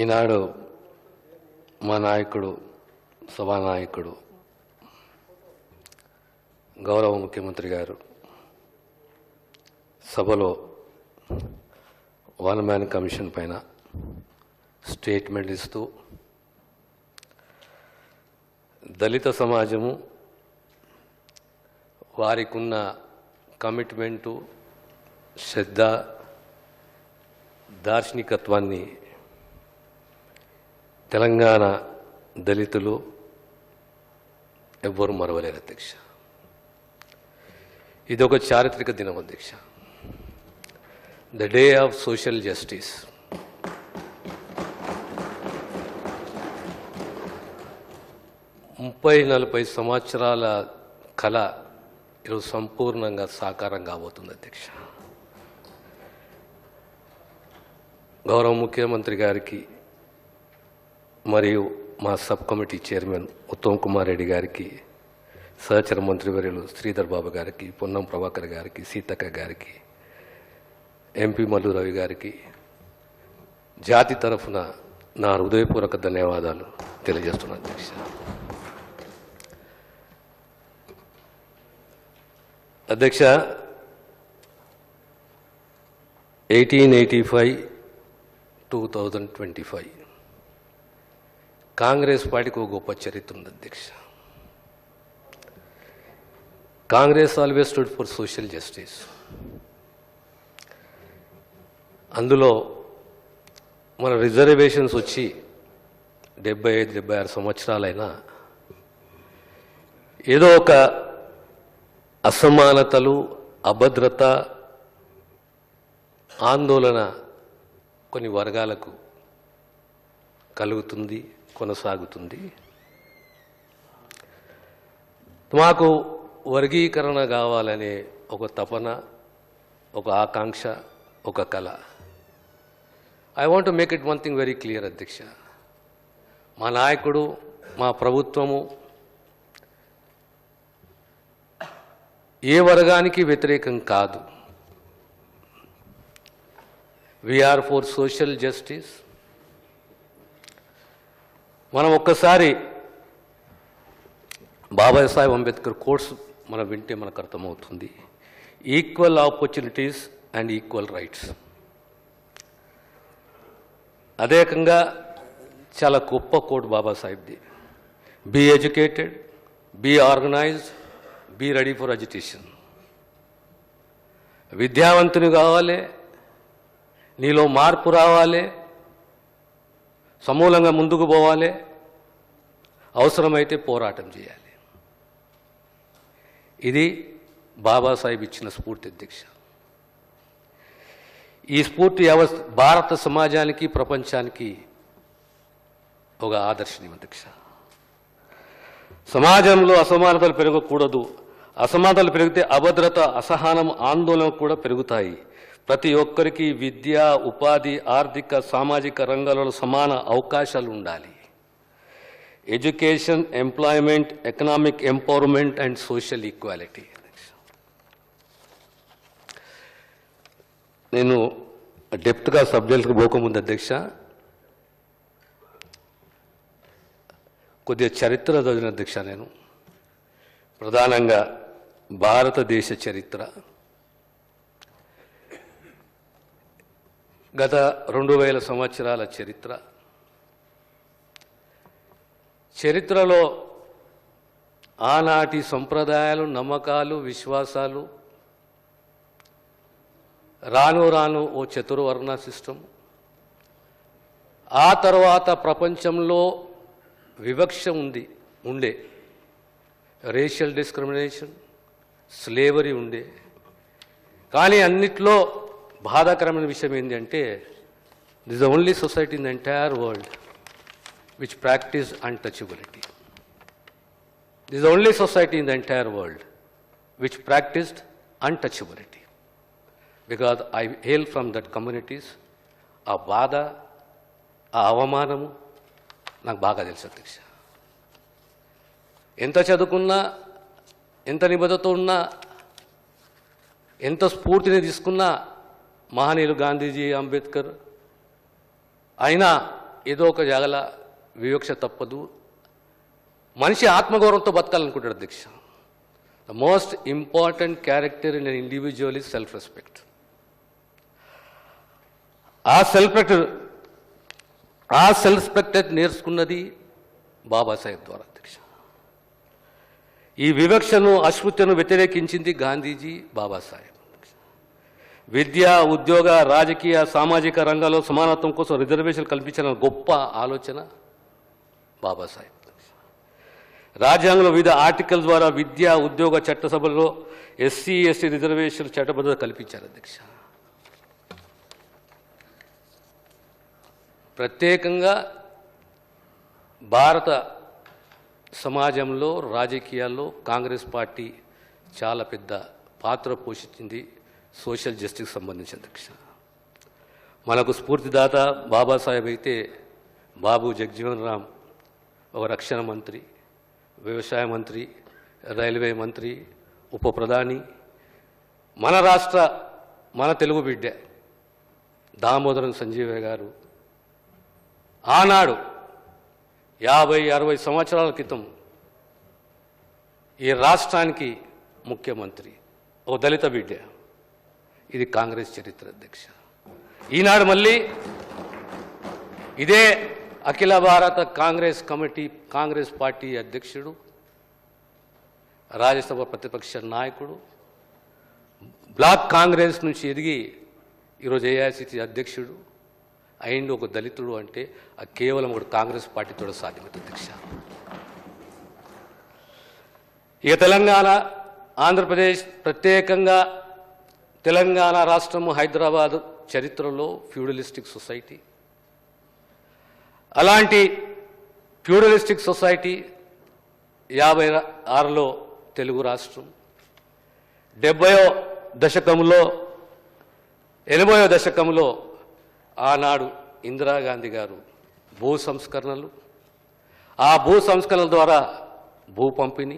ఈనాడు మా నాయకుడు సభానాయకుడు గౌరవ ముఖ్యమంత్రి గారు సభలో వన్ మ్యాన్ కమిషన్ పైన స్టేట్మెంట్ ఇస్తూ దళిత సమాజము వారికున్న కమిట్మెంటు శ్రద్ధ దార్శనికత్వాన్ని తెలంగాణ దళితులు ఎవ్వరూ మరవలేరు అధ్యక్ష. ఇది ఒక చారిత్రక దినం అధ్యక్ష. The day of social justice. ముప్పై 40 సంవత్సరాల కళ ఈరోజు సంపూర్ణంగా సాకారం కాబోతుంది అధ్యక్ష. గౌరవ ముఖ్యమంత్రి గారికి మరియు మా sub committee chairman Uttam Kumar Reddy గారికి, సహచర మంత్రివర్యులు శ్రీధర్ బాబు గారికి, పొన్నం ప్రభాకర్ గారికి, సీతక్క గారికి, ఎంపీ మల్లు రవి గారికి జాతి తరఫున నా హృదయపూర్వక ధన్యవాదాలు తెలియజేస్తున్నాను అధ్యక్ష. అధ్యక్ష, 1885-2025 కాంగ్రెస్ పార్టీకి ఒక గొప్ప చరిత్ర ఉంది అధ్యక్ష. Congress always stood for social justice. అందులో మన రిజర్వేషన్స్ వచ్చి 75-76 సంవత్సరాలైనా ఏదో ఒక అసమానతలు, అభద్రత, ఆందోళన కొన్ని వర్గాలకు కలుగుతుంది, కొనసాగుతుంది. మాకు వర్గీకరణ కావాలనే ఒక తపన, ఒక ఆకాంక్ష, ఒక కళ. I want to make it one thing very clear అధ్యక్ష. మా నాయకుడు, మా ప్రభుత్వము ఏ వర్గానికి వ్యతిరేకం కాదు. We are for social justice. మనం ఒక్కసారి బాబాసాహెబ్ అంబేద్కర్ కోట్స్ మనం వింటే మనకు అర్థమవుతుంది. Equal opportunities and equal rights. అదే రకంగా చాలా గొప్ప కోట్ బాబాసాహెబ్ది. Be educated, be organised, be ready for education. విద్యావంతుని కావాలి, నీలో మార్పు రావాలి, సమూలంగా ముందుకు పోవాలి, అవసరమైతే పోరాటం చేయాలి. ఇది బాబాసాహెబ్ ఇచ్చిన స్ఫూర్తి అధ్యక్ష. ఈ స్ఫూర్తి భారత సమాజానికి, ప్రపంచానికి ఒక ఆదర్శనీయం అధ్యక్ష. సమాజంలో అసమానతలు పెరగకూడదు. అసమానతలు పెరిగితే అభద్రత, అసహనం, ఆందోళన కూడా పెరుగుతాయి. ప్రతి ఒక్కరికి విద్య, ఉపాధి, ఆర్థిక, సామాజిక రంగాలలో సమాన అవకాశాలు ఉండాలి. Education, employment, economic empowerment and social equality. నేను డెప్త్గా సబ్జెక్ట్కి పోకముందు అధ్యక్ష కొద్దిగా చరిత్ర చదివిన అధ్యక్ష. నేను ప్రధానంగా భారతదేశ చరిత్ర గత 2000 సంవత్సరాల చరిత్రలో ఆనాటి సంప్రదాయాలు, నమ్మకాలు, విశ్వాసాలు రాను రాను ఓ చతుర్వర్ణ సిస్టమ్. ఆ తర్వాత ప్రపంచంలో వివక్ష ఉండే రేషియల్ డిస్క్రిమినేషన్, స్లేవరీ ఉండే. కానీ అన్నిట్లో బాధాకరమైన విషయం ఏంటంటే this the only society in the entire world which practiced untouchability. This is the only society in the entire world which practiced untouchability. Because I hail from that communities. ఆ బాధ, ఆ అవమానము నాకు బాగా తెలుసు అధ్యక్ష. ఎంత చదువుకున్నా, ఎంత నిబద్ధత ఉన్నా, ఎంత స్ఫూర్తిని తీసుకున్నా మహనీయులు గాంధీజీ, అంబేద్కర్ అయినా ఏదో ఒక జాగల వివక్ష తప్పదు. మనిషి ఆత్మగౌరవంతో బతకాలనుకుంటాడు అధ్యక్ష. The most important character in an individual is self respect. ఆ సెల్ఫ్ రెస్పెక్ట్ నేర్చుకున్నది బాబాసాహెబ్ ద్వారా అధ్యక్ష. ఈ వివక్షను అస్పృశ్యను వ్యతిరేకించింది గాంధీజీ, బాబాసాహెబ్. విద్య, ఉద్యోగ, రాజకీయ, సామాజిక రంగాల్లో సమానత్వం కోసం రిజర్వేషన్ కల్పించిన గొప్ప ఆలోచన బాబాసాహెబ్. రాజ్యాంగంలో వివిధ ఆర్టికల్ ద్వారా విద్య, ఉద్యోగ చట్టసభల్లో ఎస్సీ, ఎస్టీ రిజర్వేషన్ చట్టబద్ధత కల్పించారు అధ్యక్ష. ప్రత్యేకంగా భారత సమాజంలో రాజకీయాల్లో కాంగ్రెస్ పార్టీ చాలా పెద్ద పాత్ర పోషించింది సోషల్ జస్టిస్ సంబంధించి అధ్యక్ష. మనకు స్ఫూర్తిదాత బాబాసాహెబ్ అయితే బాబు జగజీవన్ రామ్ ఒక రక్షణ మంత్రి, వ్యవసాయ మంత్రి, రైల్వే మంత్రి, ఉప ప్రధాని. మన తెలుగు బిడ్డ దామోదరం సంజీవయ్య గారు ఆనాడు 50-60 సంవత్సరాల క్రితం ఈ రాష్ట్రానికి ముఖ్యమంత్రి, ఓ దళిత బిడ్డ. ఇది కాంగ్రెస్ చరిత్ర అధ్యక్ష. ఈనాడు మళ్ళీ ఇదే అఖిల భారత కాంగ్రెస్ కమిటీ, కాంగ్రెస్ పార్టీ అధ్యక్షుడు, రాజ్యసభ ప్రతిపక్ష నాయకుడు, బ్లాక్ కాంగ్రెస్ నుంచి ఎదిగి ఈరోజు ఏఐసిసి అధ్యక్షుడు అయిండు ఒక దళితుడు అంటే అది కేవలం ఒక కాంగ్రెస్ పార్టీతో సాధ్యమవుతుంది అధ్యక్ష. ఇక తెలంగాణ, ఆంధ్రప్రదేశ్, ప్రత్యేకంగా తెలంగాణ రాష్ట్రము, హైదరాబాద్ చరిత్రలో ఫ్యూడలిస్టిక్ సొసైటీ. అలాంటి ఫ్యూడలిస్టిక్ సొసైటీ 56లో తెలుగు రాష్ట్రం, 70వ దశకంలో 80వ దశకంలో ఆనాడు ఇందిరాగాంధీ గారు భూ సంస్కరణలు, ఆ భూ సంస్కరణల ద్వారా భూ పంపిణీ,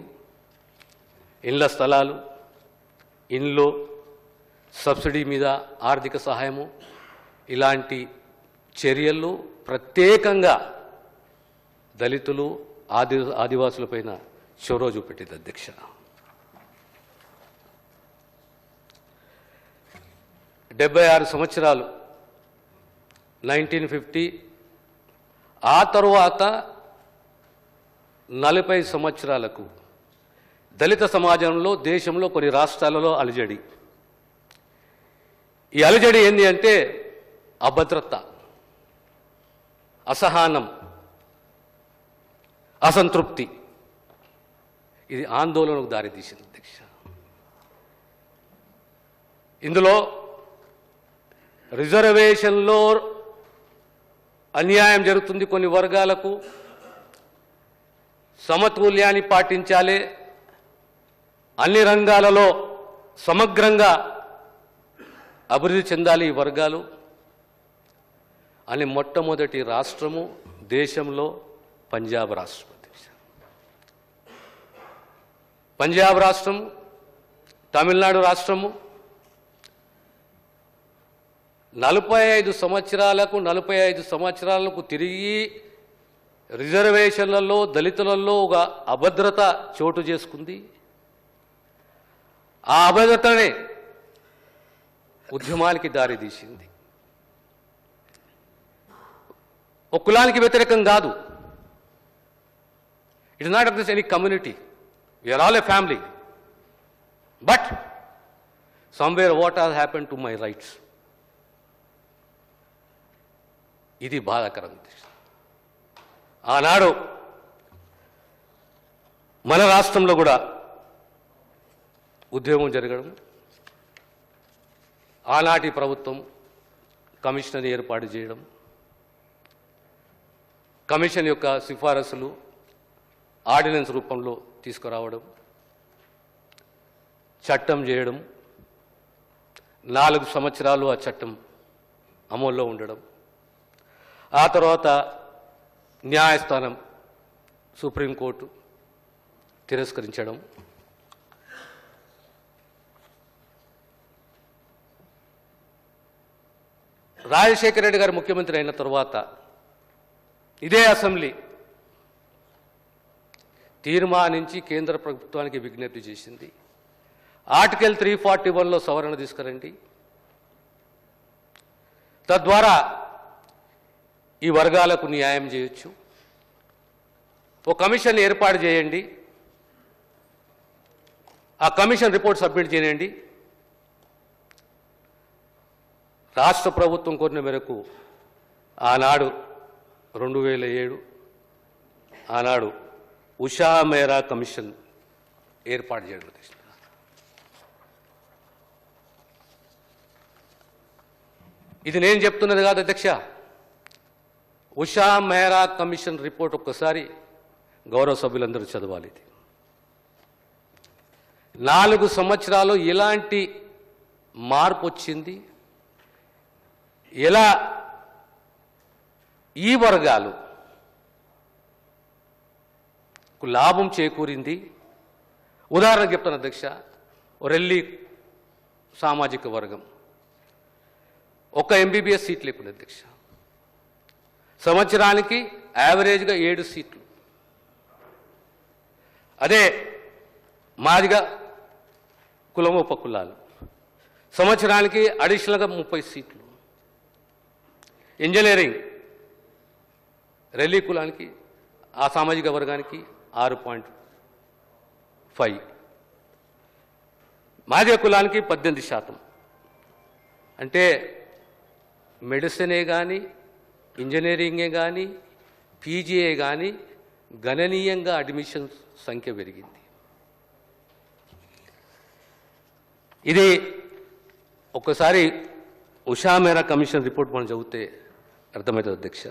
ఇళ్ల స్థలాలు, ఇండ్లు, సబ్సిడీ మీద ఆర్థిక సహాయము, ఇలాంటి చర్యలు ప్రత్యేకంగా దళితులు, ఆదివాసులపైన చొరవ చూపెట్టింది అధ్యక్ష. డెబ్బై 6 సంవత్సరాలు 1950. ఆ తరువాత 40 సంవత్సరాలకు దళిత సమాజంలో, దేశంలో కొన్ని రాష్ట్రాలలో అలజడి. ఈ అలజడి ఏంది అంటే అభద్రత, అసహనం, అసంతృప్తి. ఇది ఆందోళనకు దారితీసింది అధ్యక్ష. ఇందులో రిజర్వేషన్లో అన్యాయం జరుగుతుంది కొన్ని వర్గాలకు, సమతుల్యాన్ని పాటించాలి, అన్ని రంగాలలో సమగ్రంగా అభివృద్ధి చెందాలి ఈ వర్గాలు అని మొట్టమొదటి రాష్ట్రము దేశంలో పంజాబ్ రాష్ట్రం. పంజాబ్ రాష్ట్రం, తమిళనాడు రాష్ట్రము 45 సంవత్సరాలకు తిరిగి రిజర్వేషన్లలో, దళితులలో ఒక అభద్రత చోటు చేసుకుంది. ఆ అభద్రతనే ఉద్యమానికి దారితీసింది. ఒక కులానికి వ్యతిరేకం కాదు. It is not against any community. We are all a family. But somewhere what has happen to my rights. ఇది బాధాకరం. ఆనాడు మన రాష్ట్రంలో కూడా ఉద్యమం జరగడం, ఆనాటి ప్రభుత్వం కమిషన్ ఏర్పాటు చేయడం, కమిషన్ యొక్క సిఫారసులు ఆర్డినెన్స్ రూపంలో తీసుకురావడం, చట్టం చేయడం, 4 సంవత్సరాలు ఆ చట్టం అమల్లో ఉండడం, ఆ తర్వాత న్యాయస్థానం, సుప్రీంకోర్టు తిరస్కరించడం, రాజశేఖర రెడ్డి గారు ముఖ్యమంత్రి అయిన తర్వాత ఇదే అసెంబ్లీ తీర్మానించి కేంద్ర ప్రభుత్వానికి విజ్ఞప్తి చేసింది. ఆర్టికల్ 341లో సవరణ తీసుకురండి, తద్వారా ఈ వర్గాలకు న్యాయం చేయొచ్చు. ఒక కమిషన్ ఏర్పాటు చేయండి, ఆ కమిషన్ రిపోర్ట్ సబ్మిట్ చేయండి. రాష్ట్ర ప్రభుత్వం కోరిన మేరకు ఆనాడు 2007 ఆనాడు ఉషా మేరా కమిషన్ ఏర్పాటు చేయడం. ఇది నేను చెప్తున్నది కాదు అధ్యక్ష. ఉషా మేరా కమిషన్ రిపోర్ట్ ఒక్కసారి గౌరవ సభ్యులందరూ చదవాలి. ఇది 4 సంవత్సరాలు ఎలాంటి మార్పు వచ్చింది, ఎలా ఈ వర్గాలు లాభం చేకూరింది. ఉదాహరణకు చెప్తాను అధ్యక్ష, రెల్లి సామాజిక వర్గం ఒక ఎంబీబీఎస్ సీట్ లేకుండా అధ్యక్ష, సంవత్సరానికి యావరేజ్గా 7 సీట్లు. అదే మాదిగా కులం ఉపకులాలు సంవత్సరానికి అడిషనల్గా 30 సీట్లు. ఇంజనీరింగ్ రెల్లి కులానికి ఆ సామాజిక వర్గానికి 6.5, మాదిగ కులానికి 18%. అంటే మెడిసినే కానీ ఇంజనీరింగే కానీ పీజీఏ కానీ గణనీయంగా అడ్మిషన్ సంఖ్య పెరిగింది. ఇది ఒక్కసారి ఉషా మేరా కమిషన్ రిపోర్ట్ మనం చదివితే అర్థమవుతుంది అధ్యక్ష.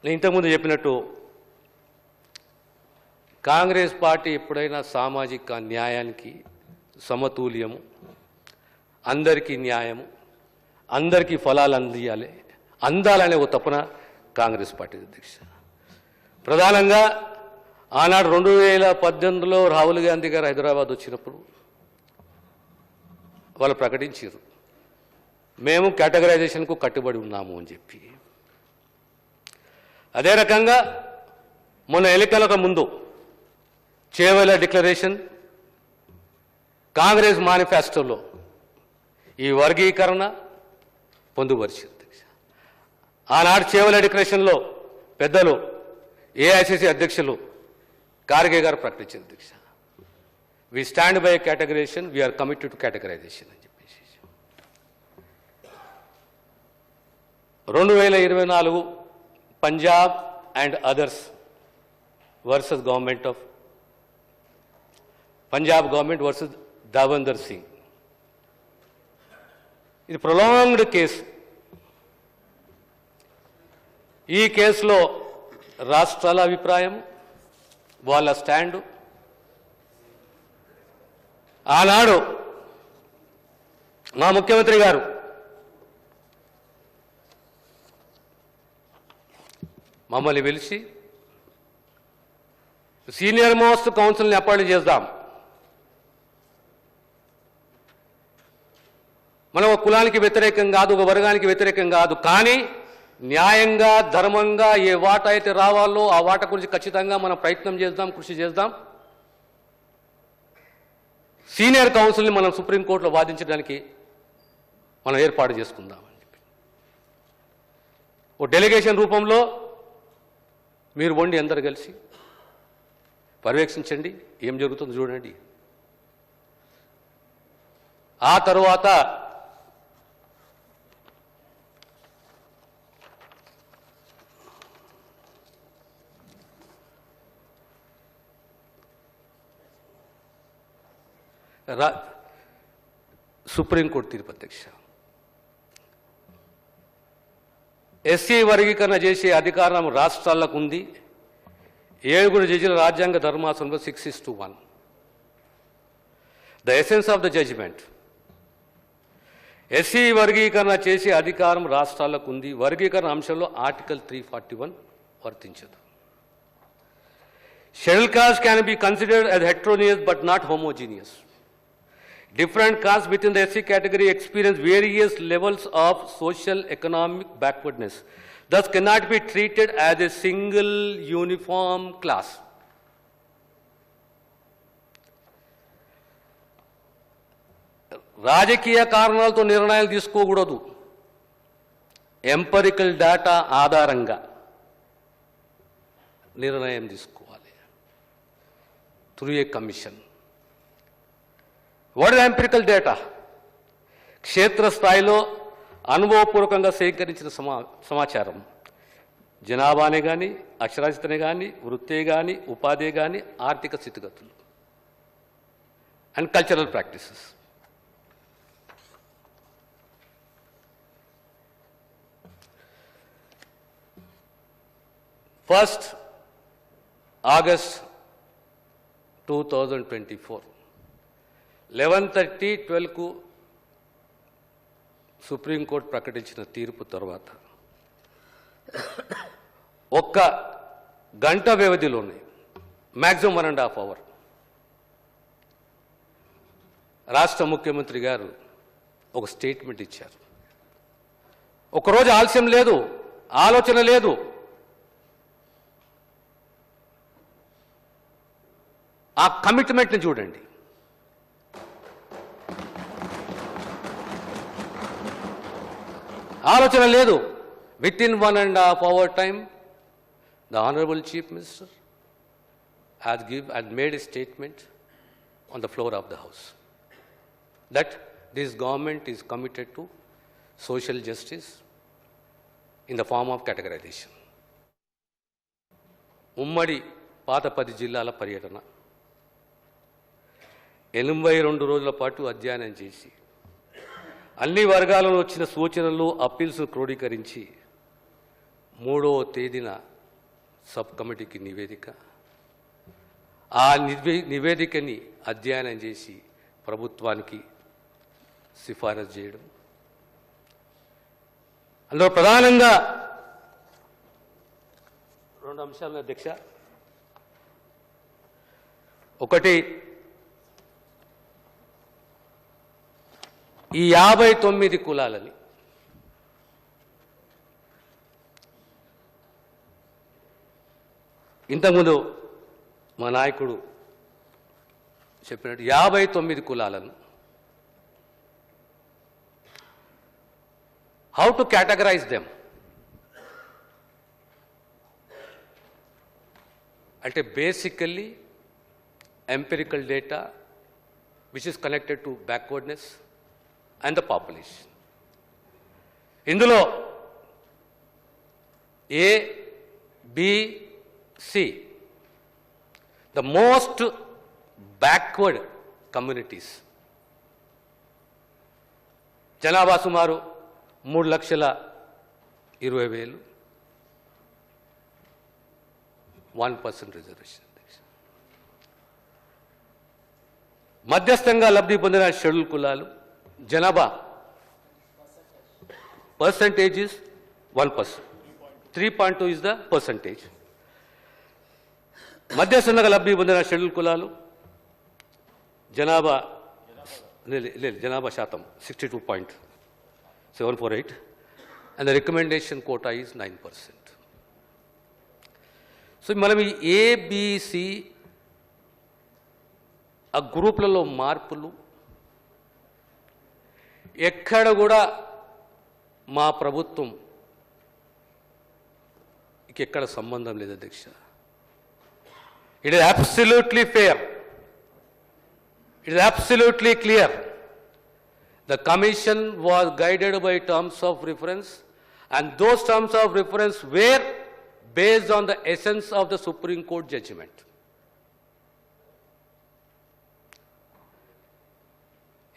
నేను ఇంతకుముందు చెప్పినట్టు కాంగ్రెస్ పార్టీ ఎప్పుడైనా సామాజిక న్యాయానికి, సమతుల్యము, అందరికీ న్యాయము, అందరికీ ఫలాలు అందాలనే ఒక తపన కాంగ్రెస్ పార్టీ అధ్యక్ష. ప్రధానంగా ఆనాడు 2018లో రాహుల్ గాంధీ గారు హైదరాబాద్ వచ్చినప్పుడు వాళ్ళు ప్రకటించారు, మేము కేటగరైజేషన్కు కట్టుబడి ఉన్నాము అని చెప్పి. అదే రకంగా మొన్న ఎన్నికలకు ముందు చేవెళ్ల డిక్లరేషన్, కాంగ్రెస్ మేనిఫెస్టోలో ఈ వర్గీకరణ పొందుపరిచింది. ఆనాడు చేవెళ్ల డిక్లరేషన్లో పెద్దలు ఏఐసిసి అధ్యక్షులు ఖార్గే గారు ప్రకటించారు అధ్యక్ష, we stand by categorisation, we are committed to categorisation అని చెప్పేసి. 2024 Punjab and others versus government of Punjab government versus Davinder Singh. ఇది ప్రొలాంగ్డ్ కేసు. ఈ కేసులో రాష్ట్రాల అభిప్రాయం, వాళ్ళ స్టాండు, ఆనాడు మా ముఖ్యమంత్రి గారు మమ్మల్ని పిలిచి సీనియర్ మోస్ట్ కౌన్సిల్ని అపాయింట్ చేద్దాం, మనం ఒక కులానికి వ్యతిరేకం కాదు, ఒక వర్గానికి వ్యతిరేకం కాదు, కానీ న్యాయంగా ధర్మంగా ఏ వాటా అయితే రావాలో ఆ వాటా గురించి ఖచ్చితంగా మనం ప్రయత్నం చేద్దాం, కృషి చేద్దాం. సీనియర్ కౌన్సిల్ని మనం సుప్రీంకోర్టులో వాదించడానికి మనం ఏర్పాటు చేసుకుందాం అని చెప్పి ఓ డెలిగేషన్ రూపంలో మీరు వండి అందరు కలిసి పర్యవేక్షించండి, ఏం జరుగుతుందో చూడండి. ఆ తరువాత సుప్రీంకోర్టు తీర్పు అధ్యక్ష, ఎస్సీ వర్గీకరణ చేసే అధికారం రాష్ట్రాలకు ఉంది. 7 జడ్జిల రాజ్యాంగ ధర్మాసనంలో 6:1. The essence of the judgement, SC వర్గీకరణ చేసే అధికారం రాష్ట్రాలకు ఉంది. వర్గీకరణ అంశంలో ఆర్టికల్ 341 వర్తించదు. Schedule caste can be considered as heterogeneous but not homogeneous. Different castes within the SC category experience various levels of social economic backwardness, thus cannot be treated as a single uniform class. రాజకీయ కారణాలతో నిర్ణయాలు తీసుకోకూడదు. Empirical data ఆధారంగా నిర్ణయం తీసుకోవాలి through a commission. What is empirical data? క్షేత్రస్థాయిలో అనుభవపూర్వకంగా సేకరించిన సమాచారం, జనాభానే కానీ, అక్షరాస్యతనే కానీ, వృత్తే కానీ, ఉపాధి కానీ, ఆర్థిక స్థితిగతులు and cultural practices. First August 2024, 11:30-12కు సుప్రీంకోర్టు ప్రకటించిన తీర్పు తర్వాత ఒక్క గంట వ్యవధిలోనే మ్యాక్సిమం 1.5 hours రాష్ట్ర ముఖ్యమంత్రి గారు ఒక స్టేట్మెంట్ ఇచ్చారు. ఒకరోజు ఆలస్యం లేదు, ఆలోచన లేదు. ఆ కమిట్మెంట్ని చూడండి. ఆలోచన లేదు. With in 1.5 hours time, the Honorable Chief Minister had made a statement on the floor of the House that this government is committed to social justice in the form of categorization. ఉమ్మడి పాత 10 జిల్లాల పర్యటన 82 రోజుల పాటు అధ్యయనం చేసి అన్ని వర్గాలలో వచ్చిన సూచనలు, అప్పీల్స్ క్రోడీకరించి 3వ తేదీన సబ్ కమిటీకి నివేదిక, ఆ నివేదికని అధ్యయనం చేసి ప్రభుత్వానికి సిఫారసు చేయడం. అందులో ప్రధానంగా 2 అంశాలు అధ్యక్ష. ఒకటి, ఈ 59 కులాలని ఇంతకుముందు మా నాయకుడు చెప్పినట్టు 59 కులాలను హౌ టు కేటగరైజ్ దెమ్ అంటే basically empirical data which is connected to backwardness and the population. ఇందులో A, B, C, the most backward communities, జనాభా సుమారు 3,20,000, 1% రిజర్వేషన్. మధ్యస్థంగా లబ్ధి పొందిన షెడ్యూల్ కులాలు జనాభా percentage is 1%. 3.2 is the percentage. మధ్యస్థంగా లబ్ధి పొందిన షెడ్యూల్ కులాలు జనాభా శాతం 62.748 and the recommendation quota is 9%. So మనం ఈ ABC ఆ గ్రూపులలో మార్పులు ఎక్కడ కూడా మా ప్రభుత్వం ఎక్కడ సంబంధం లేదు అధ్యక్ష. It is absolutely fair, it is absolutely clear. The commission was guided by terms of reference and those terms of reference were based on the essence of the Supreme Court judgement.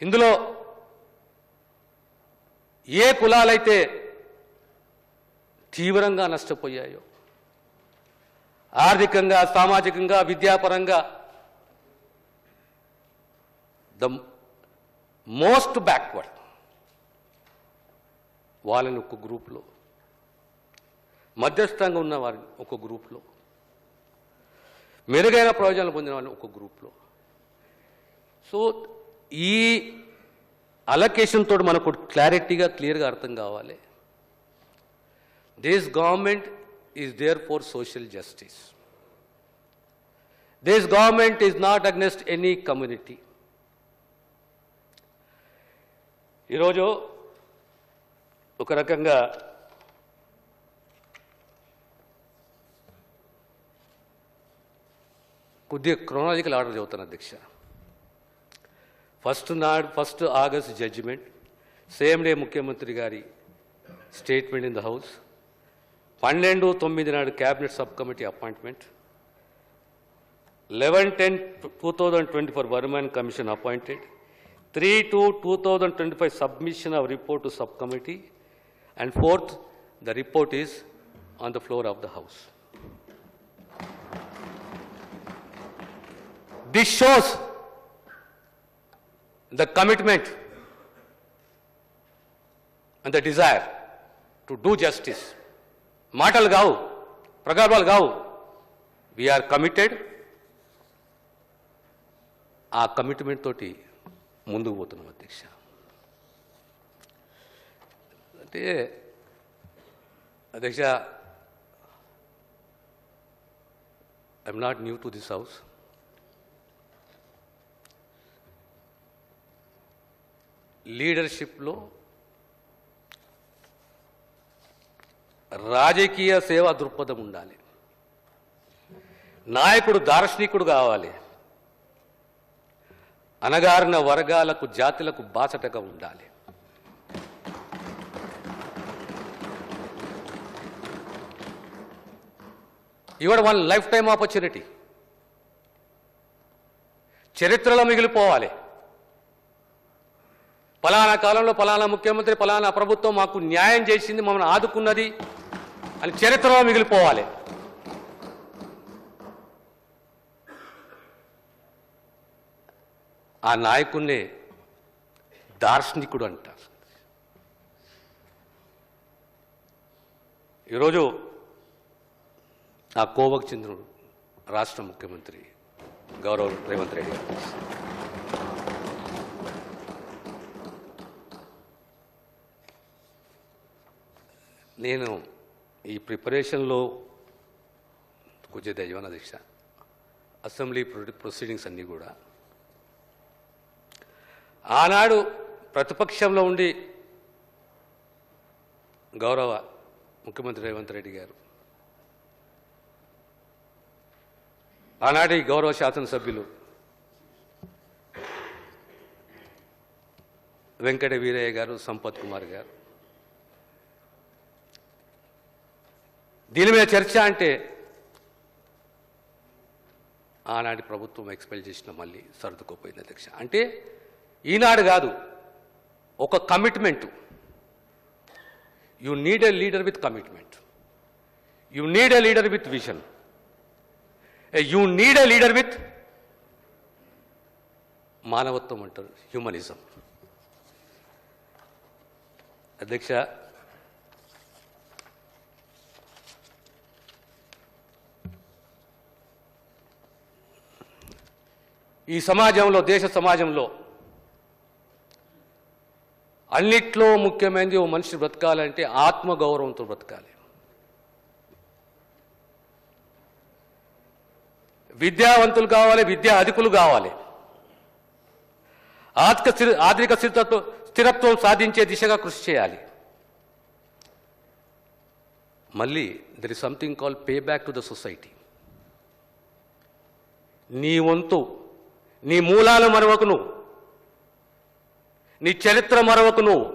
ఇందులో ఏ కులాలైతే తీవ్రంగా నష్టపోయాయో, ఆర్థికంగా, సామాజికంగా, విద్యాపరంగా, the most backward వాళ్ళని ఒక గ్రూప్లో, మధ్యస్థంగా ఉన్న వారిని ఒక గ్రూప్లో, మెరుగైన ప్రయోజనాలు పొందిన వాళ్ళని ఒక గ్రూప్లో. సో ఈ అలొకేషన్ తోటి మనకు క్లారిటీగా క్లియర్గా అర్థం కావాలి. This government is there for social justice. This government is not against any community. ఈరోజు ఒక రకంగా కొద్దిగా క్రోనాలజికల్ ఆర్డర్ చదువుతాను అధ్యక్ష. First August judgement, same day ముఖ్యమంత్రి గారి స్టేట్మెంట్ ఇన్ ద హౌస్. 12/9 నాడు క్యాబినెట్ సబ్ కమిటీ అపాయింట్మెంట్. 11/10/2024 వర్మన్ commission appointed. 3/2/2025 submission of report to subcommittee, and 4th the report is on the floor of the house. This shows the commitment and the desire to do justice. మాటలు కావు, ప్రగల్భాలు కావు. We are committed. ఆ commitment తోటి ముందుకు పోతున్నాం అధ్యక్ష. అంటే అధ్యక్ష, I'm not new to this house. లీడర్షిప్లో రాజకీయ సేవా దృక్పథం ఉండాలి. నాయకుడు దార్శనికుడు కావాలి. అనగారిన వర్గాలకు, జాతులకు బాసటగా ఉండాలి. ఇవాళ వన్ లైఫ్ టైం ఆపర్చునిటీ. చరిత్రలో మిగిలిపోవాలి. ఫలానా కాలంలో ఫలానా ముఖ్యమంత్రి, ఫలానా ప్రభుత్వం మాకు న్యాయం చేసింది, మమ్మల్ని ఆదుకున్నది అని చరిత్రలో మిగిలిపోవాలి. ఆ నాయకున్నే దార్శనికుడు అంటారు. ఈరోజు ఆ కోవకు చెందిన రాష్ట్ర ముఖ్యమంత్రి గౌరవ రేవంత్ రెడ్డి గారు నేను ఈ ప్రిపరేషన్లో కొంచెం దైవాన దీక్ష, అసెంబ్లీ ప్రొసీడింగ్స్ అన్నీ కూడా ఆనాడు ప్రతిపక్షంలో ఉండి గౌరవ ముఖ్యమంత్రి రేవంత్ రెడ్డి గారు, ఆనాటి గౌరవ శాసనసభ్యులు వెంకట వీరయ్య గారు, సంపత్ కుమార్ గారు, దీని మీద చర్చ అంటే ఆనాటి ప్రభుత్వం ఎక్స్పెల్ చేసిన మళ్ళీ సర్దుకోపోయింది అధ్యక్ష. అంటే ఈనాడు కాదు, ఒక commitment. You need a leader with commitment. You need a leader with vision. You need a leader with మానవత్వం అంటారు, హ్యూమనిజం. అధ్యక్ష, ఈ సమాజంలో, దేశ సమాజంలో అన్నిట్లో ముఖ్యమైనది ఓ మనిషి బ్రతకాలంటే ఆత్మగౌరవంతో బ్రతకాలి. విద్యావంతులు కావాలి, విద్యా అధికులు కావాలి. ఆర్థిక స్థిరత్వం సాధించే దిశగా కృషి చేయాలి. మళ్ళీ there is something call pay back to the society. నీ వంతు, నీ మూలాలు మరవకు నువ్వు, నీ చరిత్ర మరవకు నువ్వు,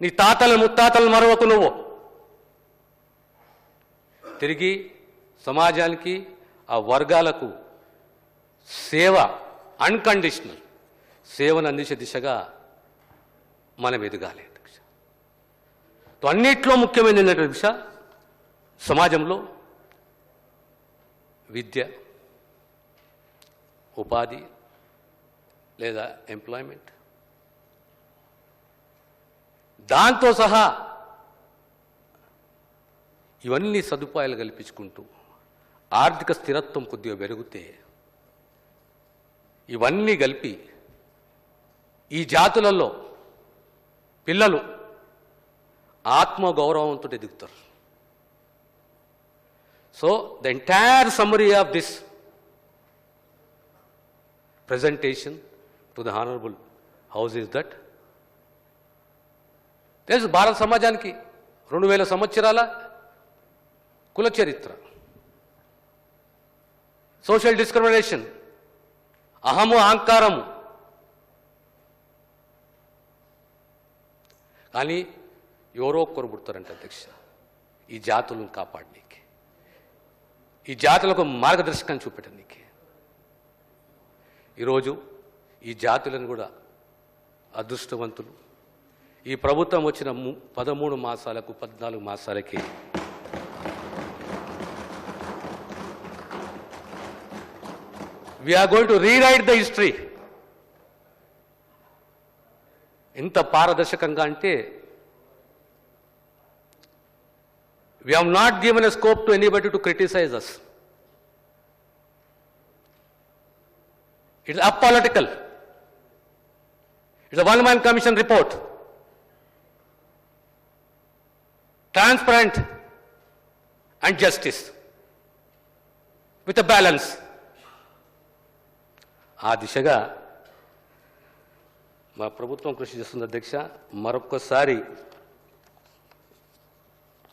నీ తాతలు ముత్తాతలు మరవకు నువ్వు. తిరిగి సమాజానికి, ఆ వర్గాలకు సేవ, అన్కండిషనల్ సేవను అందించే దిశగా మనం ఎదగాలి. అన్నిట్లో ముఖ్యమైనది ఏంటంటే దిశ సమాజంలో విద్య, ఉపాధి లేదా ఎంప్లాయ్మెంట్, దాంతో సహా ఇవన్నీ సదుపాయాలు కల్పించుకుంటూ ఆర్థిక స్థిరత్వం కొద్దిగా పెరిగితే ఇవన్నీ కలిపి ఈ జాతులలో పిల్లలు ఆత్మగౌరవంతో ఎదుగుతారు. So the entire summary of this presentation to the honorable house is that తెలుసు భారత సమాజానికి 2000 సంవత్సరాల కుల చరిత్ర, సోషల్ డిస్క్రిమినేషన్, అహము అహంకారము. కానీ ఎవరో ఒక్కరు పుడతారంట అధ్యక్ష ఈ జాతులను కాపాడనీకి, ఈ జాతులకు మార్గదర్శకం చూపెట్టనీకి. ఈరోజు ఈ జాతులను కూడా అదృష్టవంతులు ఈ ప్రభుత్వం వచ్చిన 13 మాసాలకు 14 మాసాలకి we are going to rewrite the history. ఎంత పారదర్శకంగా అంటే we have not given a scope to anybody to criticize us. It's apolitical. It's a one-man commission report. Transparent and justice with a balance. ఆ దిశగా మా ప్రభుత్వం కృషి చేస్తుంది అధ్యక్ష. మరొక్కసారి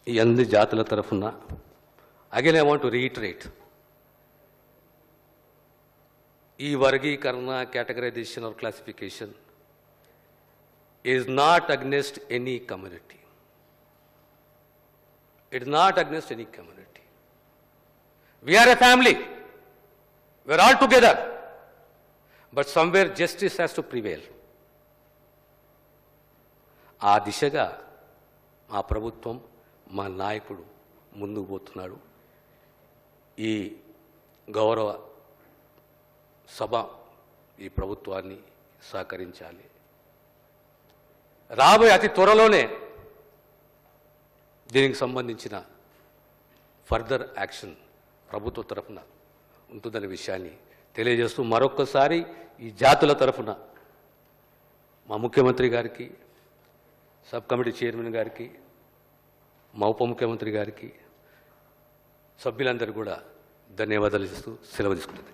ఈ అన్ని జాతుల తరఫున again I want to reiterate, ఈ వర్గీకరణ categorization or classification is not against any community. It is not against any community. We are a family. We are all together. But somewhere justice has to prevail. ఆ దిశగా మా ప్రభుత్వం, మా నాయకుడు ముందుకు పోతున్నాడు. ఈ గౌరవ సభ ఈ ప్రభుత్వాన్ని సహకరించాలి. రాబోయే అతి త్వరలోనే దీనికి సంబంధించిన ఫర్దర్ యాక్షన్ ప్రభుత్వ తరఫున ఉంటుందనే విషయాన్ని తెలియజేస్తూ మరొక్కసారి ఈ జాతుల తరఫున మా ముఖ్యమంత్రి గారికి, సబ్ కమిటీ చైర్మన్ గారికి, మా ఉప ముఖ్యమంత్రి గారికి, సభ్యులందరూ కూడా ధన్యవాదాలు ఇస్తూ సెలవు తీసుకుంటుంది.